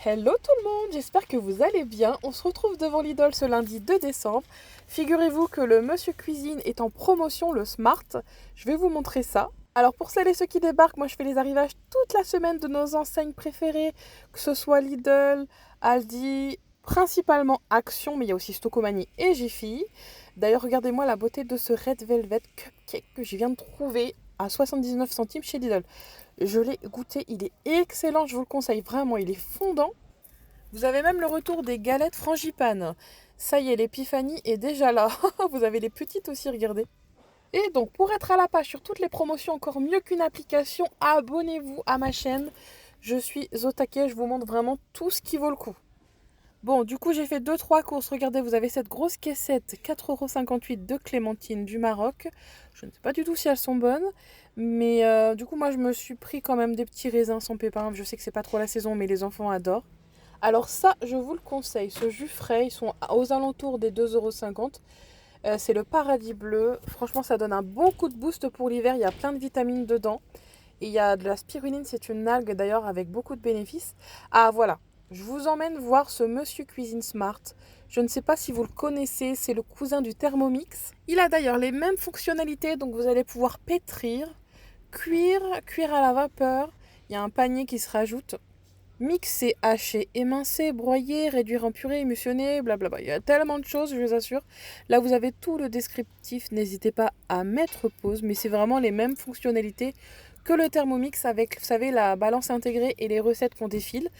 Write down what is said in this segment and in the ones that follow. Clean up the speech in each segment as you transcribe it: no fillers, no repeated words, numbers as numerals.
Hello tout le monde, j'espère que vous allez bien. On se retrouve devant Lidl ce lundi 2 décembre. Figurez-vous que le Monsieur Cuisine est en promotion, le Smart. Je vais vous montrer ça. Alors pour celles et ceux qui débarquent, moi je fais les arrivages toute la semaine de nos enseignes préférées, que ce soit Lidl, Aldi, principalement Action, mais il y a aussi Stocomanie et Jiffy. D'ailleurs regardez-moi la beauté de ce Red Velvet Cupcake que je viens de trouver à 79 centimes chez Lidl. Je l'ai goûté, il est excellent, je vous le conseille vraiment, il est fondant. Vous avez même le retour des galettes frangipane. Ça y est, l'épiphanie est déjà là. Vous avez les petites aussi, regardez. Et donc, pour être à la page sur toutes les promotions, encore mieux qu'une application, abonnez-vous à ma chaîne. Je suis au taquet, je vous montre vraiment tout ce qui vaut le coup. Bon, du coup, j'ai fait deux trois courses. Regardez, vous avez cette grosse caissette 4,58 € de clémentines du Maroc. Je ne sais pas du tout si elles sont bonnes. Mais du coup, moi, je me suis pris quand même des petits raisins sans pépins. Je sais que c'est pas trop la saison, mais les enfants adorent. Alors ça, je vous le conseille. Ce jus frais, ils sont aux alentours des 2,50 €. C'est le paradis bleu. Franchement, ça donne un bon coup de boost pour l'hiver. Il y a plein de vitamines dedans. Et il y a de la spiruline, c'est une algue d'ailleurs avec beaucoup de bénéfices. Ah voilà, je vous emmène voir ce Monsieur Cuisine Smart. Je ne sais pas si vous le connaissez, c'est le cousin du Thermomix. Il a d'ailleurs les mêmes fonctionnalités, donc vous allez pouvoir pétrir, cuire à la vapeur. Il y a un panier qui se rajoute. Mixer, hacher, émincer, broyer, réduire en purée, émulsionner, blablabla. Il y a tellement de choses, je vous assure. Là, vous avez tout le descriptif. N'hésitez pas à mettre pause, mais c'est vraiment les mêmes fonctionnalités que le Thermomix avec, vous savez, la balance intégrée et les recettes qu'on défile.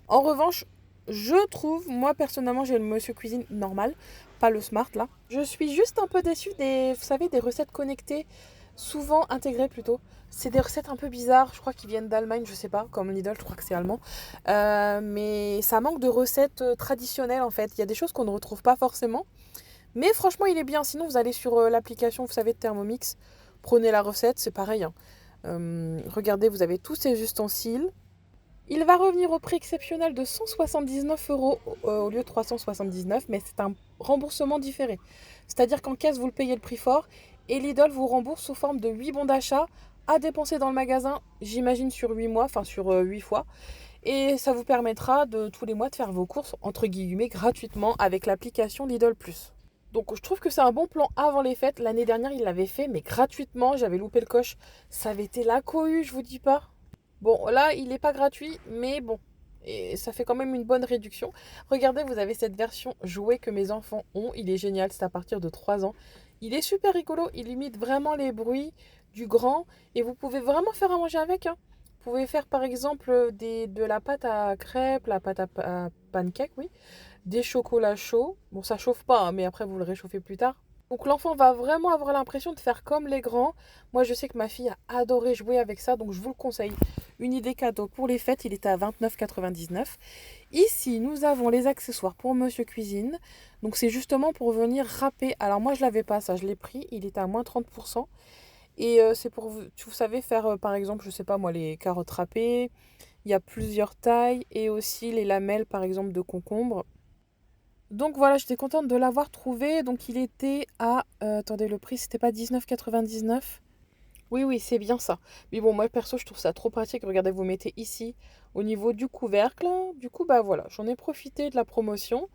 En revanche, je trouve, moi personnellement, j'ai le Monsieur Cuisine normal, pas le Smart là. Je suis juste un peu déçue des, vous savez, des recettes connectées, souvent intégrées plutôt. C'est des recettes un peu bizarres, je crois qu'ils viennent d'Allemagne, je sais pas, comme Lidl, je crois que c'est allemand. Mais ça manque de recettes traditionnelles en fait. Il y a des choses qu'on ne retrouve pas forcément. Mais franchement, il est bien. Sinon, vous allez sur l'application, vous savez, de Thermomix, prenez la recette, c'est pareil, hein. Regardez, vous avez tous ces ustensiles. Il va revenir au prix exceptionnel de 179 € au lieu de 379, mais c'est un remboursement différé. C'est-à-dire qu'en caisse, vous le payez le prix fort et Lidl vous rembourse sous forme de 8 bons d'achat à dépenser dans le magasin, j'imagine sur 8 mois, enfin sur 8 fois. Et ça vous permettra de tous les mois de faire vos courses, entre guillemets, gratuitement avec l'application Lidl Plus. Donc je trouve que c'est un bon plan avant les fêtes. L'année dernière, il l'avait fait, mais gratuitement, j'avais loupé le coche. Ça avait été la cohue, je vous dis pas. Bon, là, il n'est pas gratuit, mais bon. Et ça fait quand même une bonne réduction. Regardez, vous avez cette version jouet que mes enfants ont. Il est génial, c'est à partir de 3 ans. Il est super rigolo, il imite vraiment les bruits du grand. Et vous pouvez vraiment faire à manger avec, hein. Vous pouvez faire par exemple de la pâte à crêpes, la pâte à pancake, oui. Des chocolats chauds. Bon, ça chauffe pas, hein, mais après vous le réchauffez plus tard. Donc l'enfant va vraiment avoir l'impression de faire comme les grands. Moi, je sais que ma fille a adoré jouer avec ça, donc je vous le conseille. Une idée cadeau pour les fêtes, il était à 29,99 €. Ici, nous avons les accessoires pour Monsieur Cuisine. Donc c'est justement pour venir râper. Alors moi, je l'avais pas, ça, je l'ai pris. Il était à moins 30%. Et c'est pour, vous savez, faire par exemple, je sais pas moi, les carottes râpées. Il y a plusieurs tailles et aussi les lamelles, par exemple, de concombre. Donc voilà, j'étais contente de l'avoir trouvé. Donc il était à... attendez, le prix, c'était pas 19,99 €? Oui, oui, c'est bien ça. Mais bon, moi perso, je trouve ça trop pratique. Regardez, vous mettez ici au niveau du couvercle. Du coup, bah voilà, j'en ai profité de la promotion.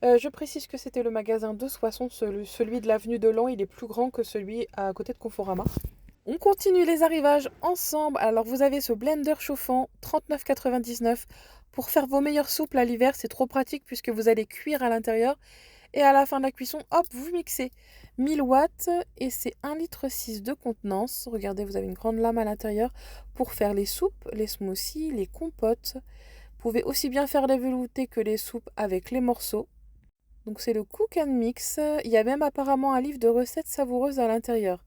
Je précise que c'était le magasin de Soissons, celui de l'avenue de Lens. Il est plus grand que celui à côté de Conforama. On continue les arrivages ensemble. Alors, vous avez ce blender chauffant, 39,99 € pour faire vos meilleures soupes à l'hiver. C'est trop pratique puisque vous allez cuire à l'intérieur. Et à la fin de la cuisson, hop, vous mixez 1000 watts et c'est 1,6 litre de contenance. Regardez, vous avez une grande lame à l'intérieur pour faire les soupes, les smoothies, les compotes. Vous pouvez aussi bien faire les veloutés que les soupes avec les morceaux. Donc c'est le Cook and Mix. Il y a même apparemment un livre de recettes savoureuses à l'intérieur.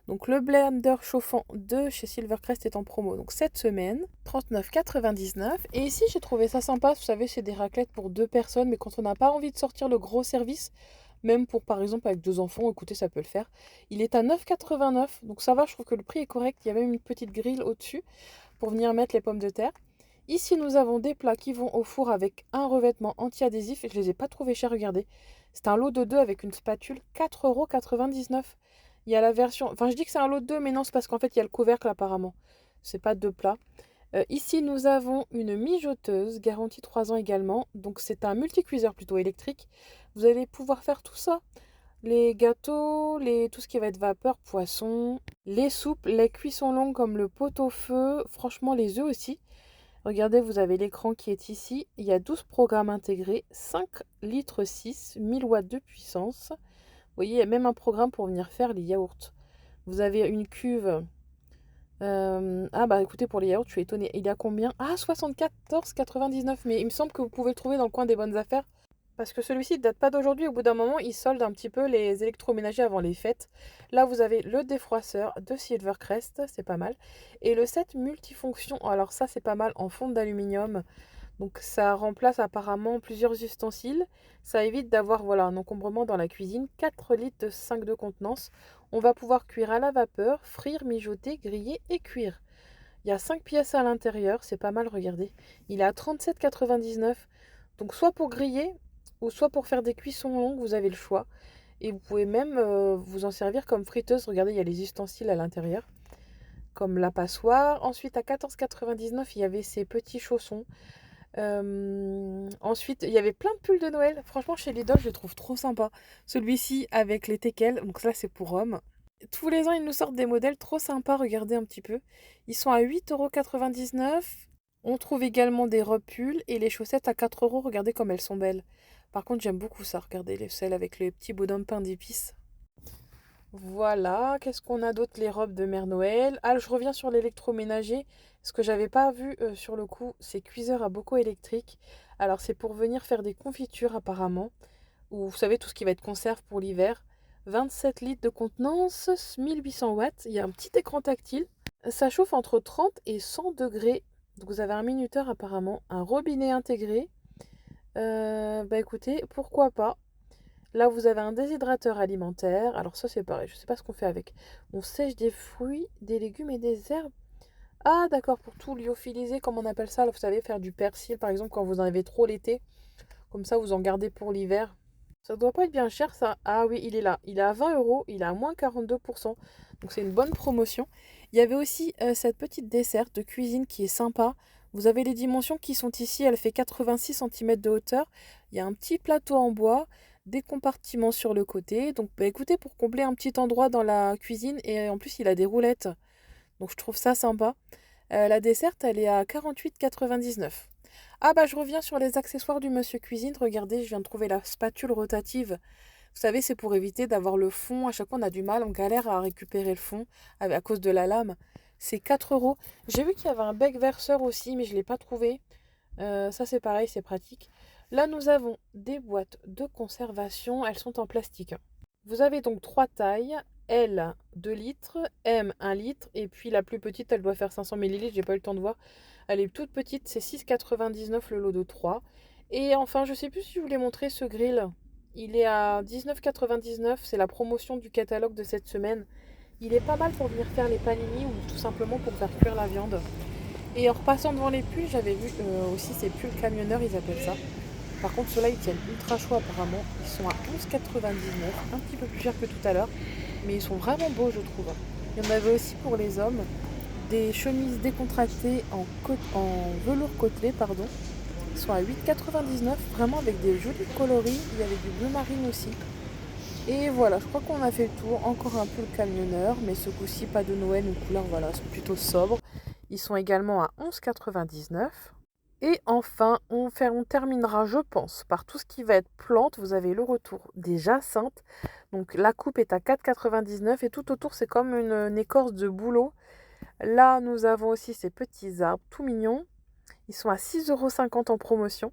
Donc le blender chauffant de chez Silvercrest est en promo. Donc cette semaine, 39,99 €. Et ici j'ai trouvé ça sympa. Vous savez, c'est des raclettes pour deux personnes. Mais quand on n'a pas envie de sortir le gros service, même pour par exemple avec deux enfants, écoutez, ça peut le faire. Il est à 9,89 €. Donc ça va, je trouve que le prix est correct. Il y a même une petite grille au-dessus pour venir mettre les pommes de terre. Ici, nous avons des plats qui vont au four avec un revêtement anti-adhésif. Je ne les ai pas trouvés chers, regardez. C'est un lot de 2 avec une spatule, 4,99 €. Il y a la version... Enfin, je dis que c'est un lot de 2, mais non, c'est parce qu'en fait, il y a le couvercle apparemment. C'est pas deux plats. Ici, nous avons une mijoteuse, garantie 3 ans également. Donc, c'est un multicuiseur plutôt électrique. Vous allez pouvoir faire tout ça. Les gâteaux, tout ce qui va être vapeur, poisson, les soupes, les cuissons longues comme le pot-au-feu, franchement les œufs aussi. Regardez, vous avez l'écran qui est ici. Il y a 12 programmes intégrés, 5 litres 6, 1000 watts de puissance. Vous voyez, il y a même un programme pour venir faire les yaourts. Vous avez une cuve. Ah bah écoutez, pour les yaourts, je suis étonnée. Il y a combien? Ah, 74,99. Mais il me semble que vous pouvez le trouver dans le coin des bonnes affaires. Parce que celui-ci ne date pas d'aujourd'hui. Au bout d'un moment, il solde un petit peu les électroménagers avant les fêtes. Là, vous avez le défroisseur de Silvercrest, c'est pas mal. Et le set multifonction, alors ça, c'est pas mal en fonte d'aluminium. Donc ça remplace apparemment plusieurs ustensiles. Ça évite d'avoir voilà, un encombrement dans la cuisine. 4 litres de 5 de contenance. On va pouvoir cuire à la vapeur, frire, mijoter, griller et cuire. Il y a 5 pièces à l'intérieur, c'est pas mal, regardez. Il est à 37,99. Donc soit pour griller, ou soit pour faire des cuissons longues, vous avez le choix. Et vous pouvez même vous en servir comme friteuse. Regardez, il y a les ustensiles à l'intérieur, comme la passoire. Ensuite, à 14,99, il y avait ces petits chaussons. Ensuite, il y avait plein de pulls de Noël. Franchement, chez Lidl, je les trouve trop sympas. Celui-ci avec les teckels, donc là, c'est pour hommes. Tous les ans, ils nous sortent des modèles trop sympas. Regardez un petit peu. Ils sont à 8,99 €. On trouve également des robes pulls et les chaussettes à 4 euros. Regardez comme elles sont belles. Par contre, j'aime beaucoup ça. Regardez celles avec les petits bonhommes pain d'épices. Voilà. Qu'est-ce qu'on a d'autre? Les robes de Mère Noël. Ah, je reviens sur l'électroménager. Ce que j'avais pas vu sur le coup, c'est cuiseur à bocaux électrique. Alors, c'est pour venir faire des confitures apparemment. Ou vous savez, tout ce qui va être conserve pour l'hiver. 27 litres de contenance, 1800 watts. Il y a un petit écran tactile. Ça chauffe entre 30 et 100 degrés. Donc vous avez un minuteur apparemment, un robinet intégré. Bah écoutez, pourquoi pas. Là vous avez un déshydrateur alimentaire. Alors ça c'est pareil, je sais pas ce qu'on fait avec. On sèche des fruits, des légumes et des herbes. Ah d'accord, pour tout lyophiliser, comme on appelle ça. Là, vous savez, faire du persil par exemple quand vous en avez trop l'été. Comme ça vous en gardez pour l'hiver. Ça doit pas être bien cher ça. Ah oui, il est là. Il est à 20 euros. Il est à moins 42%. Donc c'est une bonne promotion. Il y avait aussi cette petite desserte de cuisine qui est sympa. Vous avez les dimensions qui sont ici. Elle fait 86 cm de hauteur. Il y a un petit plateau en bois, des compartiments sur le côté. Donc bah, écoutez, pour combler un petit endroit dans la cuisine. Et en plus, il a des roulettes. Donc je trouve ça sympa. La desserte, elle est à 48,99. Ah bah je reviens sur les accessoires du Monsieur Cuisine. Regardez, je viens de trouver la spatule rotative. Vous savez, c'est pour éviter d'avoir le fond. À chaque fois, on a du mal, on galère à récupérer le fond à cause de la lame. C'est 4 euros. J'ai vu qu'il y avait un bec verseur aussi, mais je ne l'ai pas trouvé. Ça, c'est pareil, c'est pratique. Là, nous avons des boîtes de conservation. Elles sont en plastique. Vous avez donc 3 tailles. L, 2 litres. M, 1 litre. Et puis la plus petite, elle doit faire 500 millilitres. J'ai pas eu le temps de voir. Elle est toute petite, c'est 6,99 le lot de 3. Et enfin, je sais plus si je voulais montrer ce grill. Il est à 19,99. C'est la promotion du catalogue de cette semaine. Il est pas mal pour venir faire les panini ou tout simplement pour faire cuire la viande. Et en repassant devant les pulls, j'avais vu aussi ces pulls camionneurs, ils appellent ça. Par contre, ceux-là, ils tiennent ultra chaud apparemment. Ils sont à 11,99, un petit peu plus cher que tout à l'heure. Mais ils sont vraiment beaux, je trouve. Il y en avait aussi pour les hommes. Des chemises décontractées en velours côtelé, pardon. Ils sont à 8,99, vraiment avec des jolis coloris. Il y avait du bleu marine aussi. Et voilà, je crois qu'on a fait le tour. Encore un peu le camionneur, mais ce coup-ci, pas de Noël ou couleur, voilà, ils sont plutôt sobres. Ils sont également à 11,99. Et enfin, on terminera, je pense, par tout ce qui va être plante. Vous avez le retour des jacinthes. Donc la coupe est à 4,99 et tout autour, c'est comme une écorce de bouleau. Là, nous avons aussi ces petits arbres tout mignons. Ils sont à 6,50 € en promotion.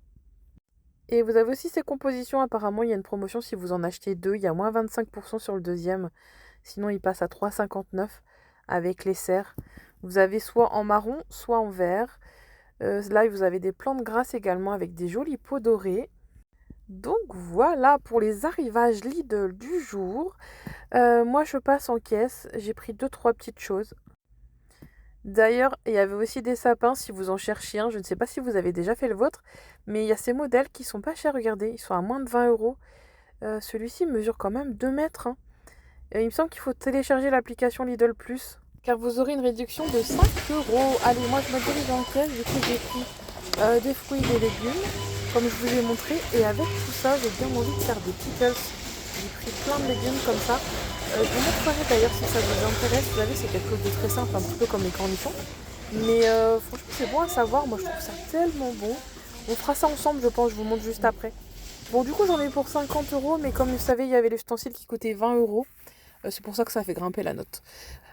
Et vous avez aussi ces compositions. Apparemment, il y a une promotion si vous en achetez deux. Il y a moins 25% sur le deuxième. Sinon, il passe à 3,59 € avec les serres. Vous avez soit en marron, soit en vert. Là, vous avez des plantes grasses également avec des jolis pots dorés. Donc voilà pour les arrivages Lidl du jour. Moi, je passe en caisse. J'ai pris 2-3 petites choses. D'ailleurs, il y avait aussi des sapins si vous en cherchiez un. Je ne sais pas si vous avez déjà fait le vôtre, mais il y a ces modèles qui sont pas chers, regardez, ils sont à moins de 20 euros. Celui-ci mesure quand même 2 mètres, hein. Il me semble qu'il faut télécharger l'application Lidl Plus. car vous aurez une réduction de 5 euros. Allez, moi je me dirige en caisse, du coup j'ai pris des fruits et des légumes, comme je vous ai montré, et avec tout ça, j'ai bien envie de faire des pickles. J'ai pris plein de légumes comme ça. Je vous montrerai d'ailleurs si ça vous intéresse. Vous savez, c'est quelque chose de très simple, un petit peu comme les cornichons. Mais franchement, c'est bon à savoir. Moi, je trouve ça tellement bon. On fera ça ensemble, je pense. Je vous montre juste après. Bon, du coup, j'en ai pour 50 euros. Mais comme vous savez, il y avait l'ustensile qui coûtait 20 euros. C'est pour ça que ça a fait grimper la note.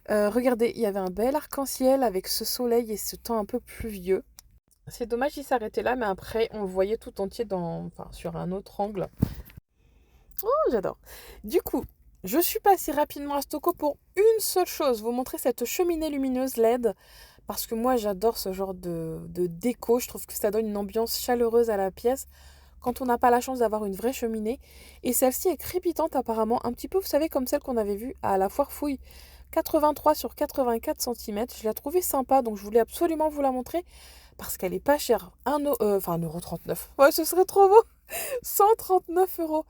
Regardez, il y avait un bel arc-en-ciel avec ce soleil et ce temps un peu pluvieux. C'est dommage, il s'arrêtait là. Mais après, on le voyait tout entier sur un autre angle. Oh, j'adore. Du coup, je suis passée rapidement à Stoco pour une seule chose, vous montrer cette cheminée lumineuse LED, parce que moi j'adore ce genre de déco, je trouve que ça donne une ambiance chaleureuse à la pièce quand on n'a pas la chance d'avoir une vraie cheminée. Et celle-ci est crépitante apparemment, un petit peu, vous savez, comme celle qu'on avait vue à la foire fouille, 83 sur 84 cm. Je la trouvais sympa, donc je voulais absolument vous la montrer, parce qu'elle est pas chère, 1,39 €. Ouais, ce serait trop beau. 139 euros.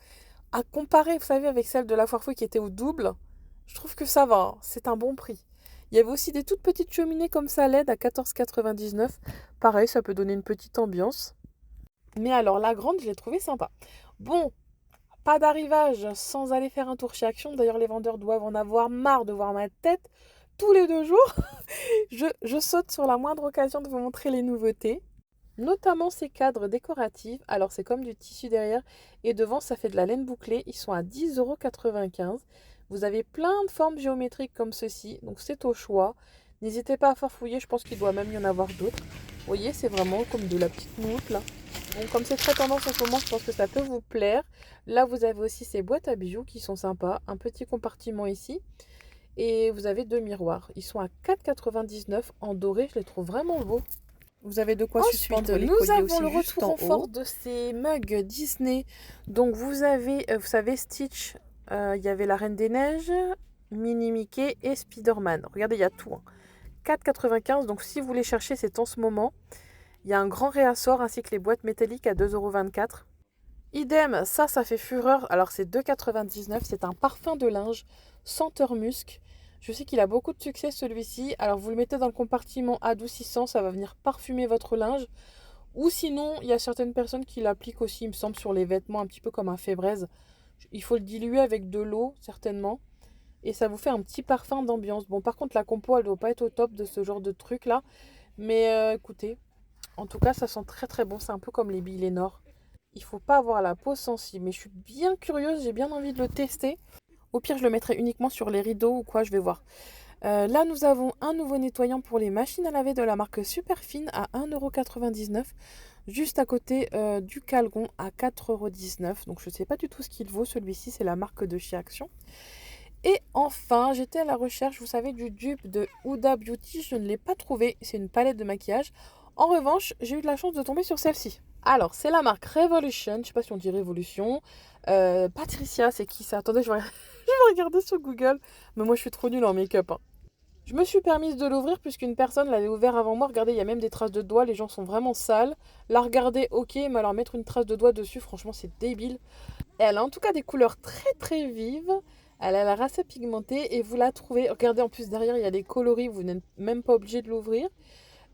À comparer, vous savez, avec celle de la foire fouille qui était au double, je trouve que ça va, hein. C'est un bon prix. Il y avait aussi des toutes petites cheminées comme ça LED à 14,99 €. Pareil, ça peut donner une petite ambiance. Mais alors la grande, je l'ai trouvée sympa. Bon, pas d'arrivage sans aller faire un tour chez Action. D'ailleurs, les vendeurs doivent en avoir marre de voir ma tête tous les 2 jours. Je saute sur la moindre occasion de vous montrer les nouveautés. Notamment ces cadres décoratifs. Alors c'est comme du tissu derrière et devant ça fait de la laine bouclée. Ils sont à 10,95 €. Vous avez plein de formes géométriques comme ceci, donc c'est au choix. N'hésitez pas à farfouiller, je pense qu'il doit même y en avoir d'autres. Vous voyez, c'est vraiment comme de la petite mousse là. Donc comme c'est très tendance en ce moment, je pense que ça peut vous plaire. Là vous avez aussi ces boîtes à bijoux qui sont sympas. Un petit compartiment ici. Et vous avez 2 miroirs. Ils sont à 4,99 € en doré, je les trouve vraiment beaux. Vous avez de quoi suspendre les colliers aussi. Nous avons le retour en force de ces mugs Disney. Donc vous avez, vous savez, Stitch, il y avait la Reine des Neiges, Minnie Mickey et Spider-Man. Regardez, il y a tout. 4,95 €. Donc si vous les cherchez, c'est en ce moment. Il y a un grand réassort ainsi que les boîtes métalliques à 2,24 €. Idem, ça fait fureur. Alors c'est 2,99 €. C'est un parfum de linge senteur musc. Je sais qu'il a beaucoup de succès celui-ci. Alors vous le mettez dans le compartiment adoucissant, ça va venir parfumer votre linge. Ou sinon, il y a certaines personnes qui l'appliquent aussi, il me semble, sur les vêtements, un petit peu comme un Fébraise. Il faut le diluer avec de l'eau, certainement. Et ça vous fait un petit parfum d'ambiance. Bon, par contre, la compo, elle ne doit pas être au top de ce genre de truc-là. Mais écoutez, en tout cas, ça sent très très bon. C'est un peu comme les billes Lénore. Il faut pas avoir la peau sensible. Mais je suis bien curieuse, j'ai bien envie de le tester. Au pire, je le mettrai uniquement sur les rideaux ou quoi, je vais voir. Là, nous avons un nouveau nettoyant pour les machines à laver de la marque Superfine à 1,99 €. Juste à côté du Calgon à 4,19 €. Donc, je ne sais pas du tout ce qu'il vaut. Celui-ci, c'est la marque de chez Action. Et enfin, j'étais à la recherche, vous savez, du dupe de Huda Beauty. Je ne l'ai pas trouvé. C'est une palette de maquillage. En revanche, j'ai eu de la chance de tomber sur celle-ci. Alors, c'est la marque Revolution. Je ne sais pas si on dit Révolution. Patricia, c'est qui ça? Attendez, je vais regarder sur Google. Mais moi, je suis trop nulle en make-up. Je me suis permise de l'ouvrir puisqu'une personne l'avait ouvert avant moi. Regardez, il y a même des traces de doigts. Les gens sont vraiment sales. La regarder, ok. Mais alors, mettre une trace de doigt dessus, franchement, c'est débile. Et elle a en tout cas des couleurs très très vives. Elle a l'air assez pigmentée et vous la trouvez. Regardez, en plus derrière, il y a des coloris. Vous n'êtes même pas obligé de l'ouvrir.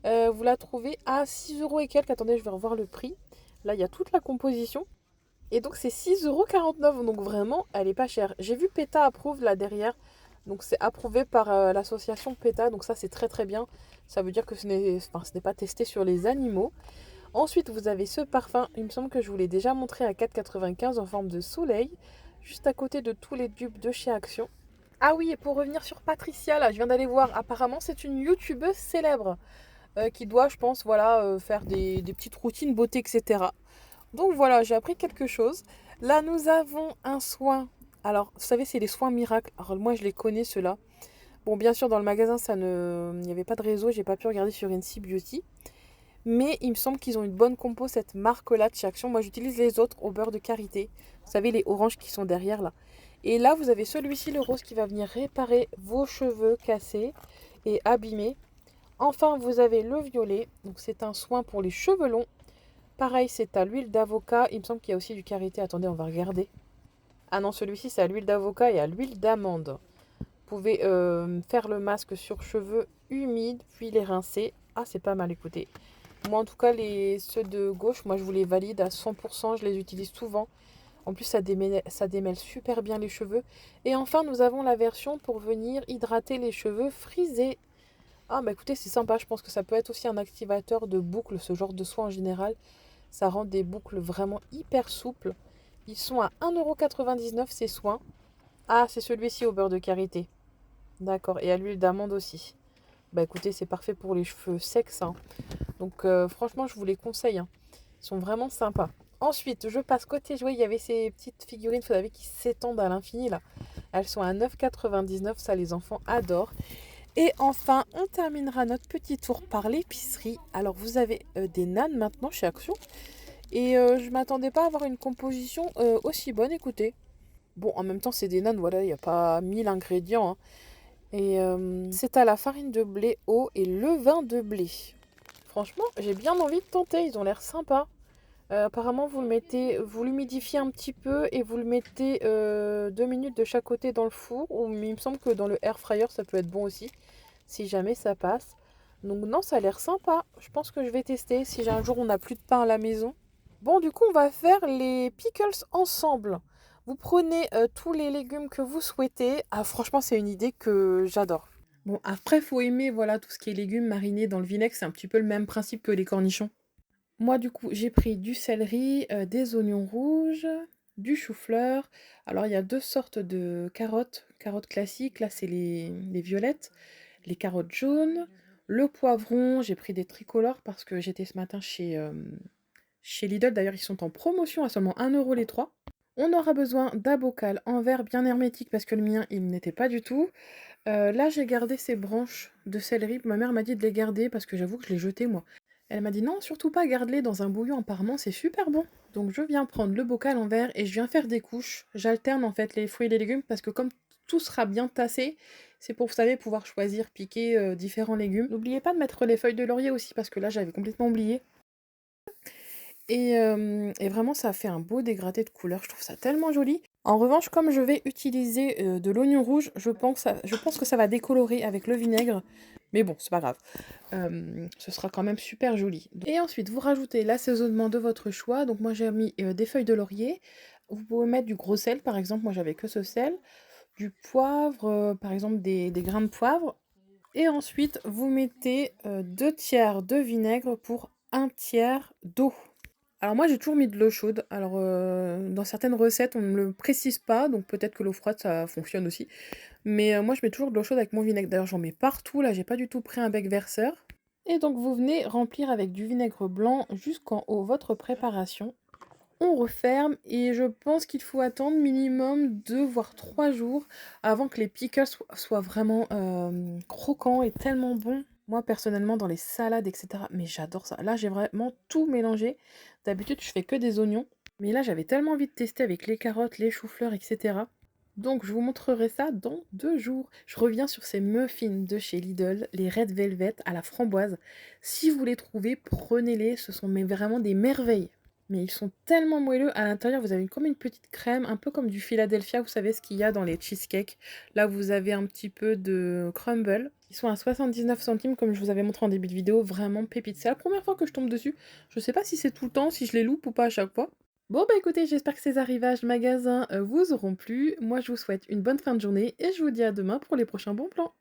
Vous la trouvez à 6 € et quelques. Attendez, je vais revoir le prix. Là, il y a toute la composition. Et donc, c'est 6,49 €. Donc, vraiment, elle est pas chère. J'ai vu PETA approuve là derrière. Donc, c'est approuvé par l'association PETA. Donc, ça, c'est très très bien. Ça veut dire que ce n'est pas testé sur les animaux. Ensuite, vous avez ce parfum. Il me semble que je vous l'ai déjà montré à 4,95 € en forme de soleil. Juste à côté de tous les dupes de chez Action. Ah oui, et pour revenir sur Patricia, là, je viens d'aller voir. Apparemment, c'est une youtubeuse célèbre. Qui doit, je pense, voilà, faire des petites routines beauté, etc. Donc voilà, j'ai appris quelque chose. Là, nous avons un soin. Alors, vous savez, c'est les soins miracles. Alors, moi, je les connais, ceux-là. Bon, bien sûr, dans le magasin, il n'y avait pas de réseau. J'ai pas pu regarder sur NC Beauty. Mais il me semble qu'ils ont une bonne compo, cette marque-là de chez Action. Moi, j'utilise les autres au beurre de karité. Vous savez, les oranges qui sont derrière, là. Et là, vous avez celui-ci, le rose, qui va venir réparer vos cheveux cassés et abîmés. Enfin, vous avez le violet. Donc, c'est un soin pour les cheveux longs. Pareil, c'est à l'huile d'avocat. Il me semble qu'il y a aussi du karité. Attendez, on va regarder. Ah non, celui-ci, c'est à l'huile d'avocat et à l'huile d'amande. Vous pouvez faire le masque sur cheveux humides, puis les rincer. Ah, c'est pas mal, écoutez. Moi, en tout cas, ceux de gauche, moi, je vous les valide à 100%. Je les utilise souvent. En plus, ça démêle super bien les cheveux. Et enfin, nous avons la version pour venir hydrater les cheveux frisés. Ah, bah écoutez, c'est sympa. Je pense que ça peut être aussi un activateur de boucles, ce genre de soin en général. Ça rend des boucles vraiment hyper souples. Ils sont à 1,99 € ces soins. Ah, c'est celui-ci au beurre de karité. D'accord. Et à l'huile d'amande aussi. Bah écoutez, c'est parfait pour les cheveux secs, hein. Donc franchement, je vous les conseille, hein. Ils sont vraiment sympas. Ensuite, je passe côté jouet. Il y avait ces petites figurines, vous savez, qui s'étendent à l'infini là. Elles sont à 9,99 €. Ça, les enfants adorent. Et enfin, on terminera notre petit tour par l'épicerie. Alors, vous avez des nanes maintenant chez Action. Et je m'attendais pas à avoir une composition aussi bonne, écoutez. Bon, en même temps, c'est des nanes, voilà, il n'y a pas 1000 ingrédients, hein. Et c'est à la farine de blé, eau et levain de blé. Franchement, j'ai bien envie de tenter, ils ont l'air sympas. Apparemment, vous l'humidifiez un petit peu et vous le mettez 2 minutes de chaque côté dans le four. Ou il me semble que dans le air fryer, ça peut être bon aussi, si jamais ça passe. Donc non, ça a l'air sympa. Je pense que je vais tester si un jour on n'a plus de pain à la maison. Bon, du coup, on va faire les pickles ensemble. Vous prenez tous les légumes que vous souhaitez. Ah, franchement, c'est une idée que j'adore. Bon, après, faut aimer voilà tout ce qui est légumes marinés dans le vinaigre. C'est un petit peu le même principe que les cornichons. Moi, du coup, j'ai pris du céleri, des oignons rouges, du chou-fleur. Alors, il y a deux sortes de carottes. Carottes classiques, là, c'est les violettes. Les carottes jaunes. Le poivron, j'ai pris des tricolores parce que j'étais ce matin chez Lidl. D'ailleurs, ils sont en promotion à seulement 1 € les trois. On aura besoin d'un bocal en verre bien hermétique parce que le mien, il n'était pas du tout. Là, j'ai gardé ces branches de céleri. Ma mère m'a dit de les garder parce que j'avoue que je les jetais, moi. Elle m'a dit non, surtout pas, garde-les dans un bouillon, apparemment c'est super bon. Donc je viens prendre le bocal en verre et je viens faire des couches. J'alterne en fait les fruits et les légumes parce que comme tout sera bien tassé, c'est pour, vous savez, pouvoir choisir, piquer différents légumes. N'oubliez pas de mettre les feuilles de laurier aussi parce que là j'avais complètement oublié. Et vraiment, ça fait un beau dégradé de couleur. Je trouve ça tellement joli. En revanche, comme je vais utiliser de l'oignon rouge, je pense que ça va décolorer avec le vinaigre. Mais bon, c'est pas grave. Ce sera quand même super joli. Et ensuite, vous rajoutez l'assaisonnement de votre choix. Donc moi, j'ai mis des feuilles de laurier. Vous pouvez mettre du gros sel, par exemple. Moi, j'avais que ce sel. Du poivre, par exemple des grains de poivre. Et ensuite, vous mettez 2 tiers de vinaigre pour 1 tiers d'eau. Alors moi j'ai toujours mis de l'eau chaude. Alors dans certaines recettes on ne le précise pas, donc peut-être que l'eau froide ça fonctionne aussi. Mais moi je mets toujours de l'eau chaude avec mon vinaigre. D'ailleurs j'en mets partout, là j'ai pas du tout pris un bec verseur. Et donc vous venez remplir avec du vinaigre blanc jusqu'en haut votre préparation. On referme et je pense qu'il faut attendre minimum 2 voire 3 jours avant que les pickles soient vraiment croquants et tellement bons. Moi personnellement dans les salades etc. Mais j'adore ça. Là j'ai vraiment tout mélangé. D'habitude je fais que des oignons. Mais là j'avais tellement envie de tester avec les carottes, les choux-fleurs etc. Donc je vous montrerai ça dans 2 jours. Je reviens sur ces muffins de chez Lidl, les Red Velvet à la framboise. Si vous les trouvez, prenez-les, ce sont vraiment des merveilles. Mais ils sont tellement moelleux. À l'intérieur, vous avez comme une petite crème, un peu comme du Philadelphia. Vous savez ce qu'il y a dans les cheesecakes. Là, vous avez un petit peu de crumble. Ils sont à 79 centimes, comme je vous avais montré en début de vidéo. Vraiment pépite. C'est la première fois que je tombe dessus. Je sais pas si c'est tout le temps, si je les loupe ou pas à chaque fois. Bon, bah écoutez, j'espère que ces arrivages magasins vous auront plu. Moi, je vous souhaite une bonne fin de journée et je vous dis à demain pour les prochains bons plans.